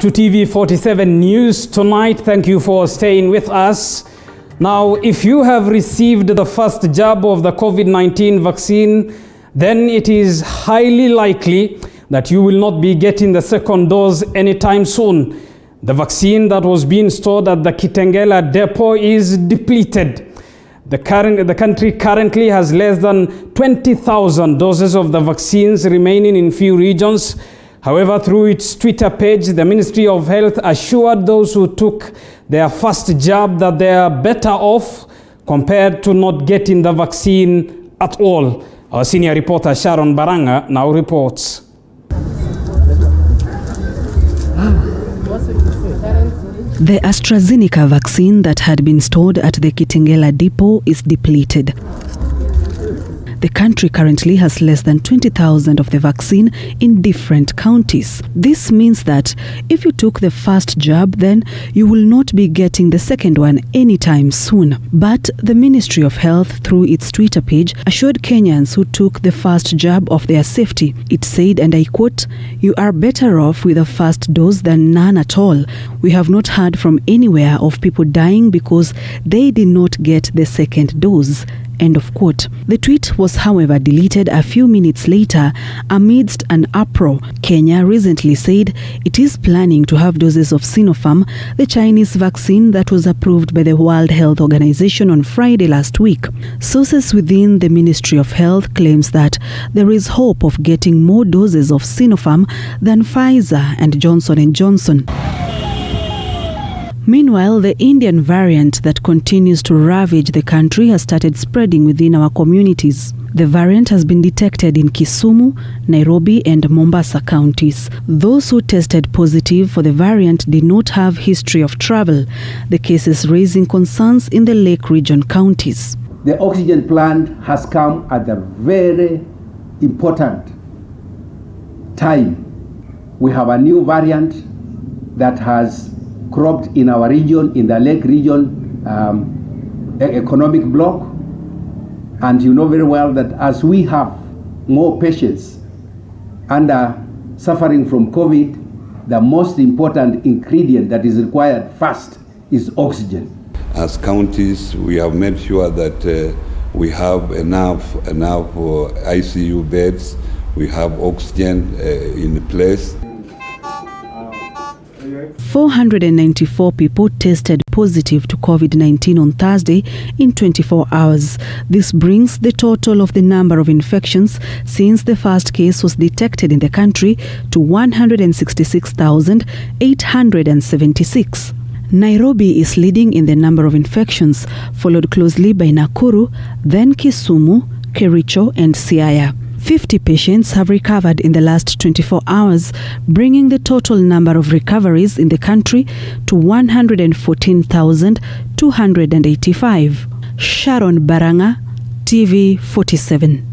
to TV47 News tonight. Thank you for staying with us. Now, if you have received the first jab of the COVID-19 vaccine, then it is highly likely that you will not be getting the second dose anytime soon. The vaccine that was being stored at the Kitengela depot is depleted. The country currently has less than 20,000 doses of the vaccines remaining in few regions. However, through its Twitter page, the Ministry of Health assured those who took their first jab that they are better off compared to not getting the vaccine at all. Our senior reporter Sharon Baranga now reports. The AstraZeneca vaccine that had been stored at the Kitengela depot is depleted. The country currently has less than 20,000 of the vaccine in different counties. This means that if you took the first jab, then you will not be getting the second one anytime soon. But the Ministry of Health, through its Twitter page, assured Kenyans who took the first jab of their safety. It said, and I quote, "You are better off with a first dose than none at all. We have not heard from anywhere of people dying because they did not get the second dose." End of quote. The tweet was, however, deleted a few minutes later amidst an uproar. Kenya recently said it is planning to have doses of Sinopharm, the Chinese vaccine that was approved by the World Health Organization on Friday last week. Sources within the Ministry of Health claims that there is hope of getting more doses of Sinopharm than Pfizer and Johnson & Johnson. Meanwhile, the Indian variant that continues to ravage the country has started spreading within our communities. The variant has been detected in Kisumu, Nairobi and Mombasa counties. Those who tested positive for the variant did not have history of travel, the cases raising concerns in the Lake Region counties. The oxygen plant has come at a very important time. We have a new variant that has cropped in our region, in the Lake Region economic block. And you know very well that as we have more patients suffering from COVID, the most important ingredient that is required first is oxygen. As counties, we have made sure that we have enough ICU beds, we have oxygen in place. 494 people tested positive to COVID-19 on Thursday in 24 hours. This brings the total of the number of infections since the first case was detected in the country to 166,876. Nairobi is leading in the number of infections, followed closely by Nakuru, then Kisumu, Kericho and Siaya. 50 patients have recovered in the last 24 hours, bringing the total number of recoveries in the country to 114,285. Sharon Baranga, TV47.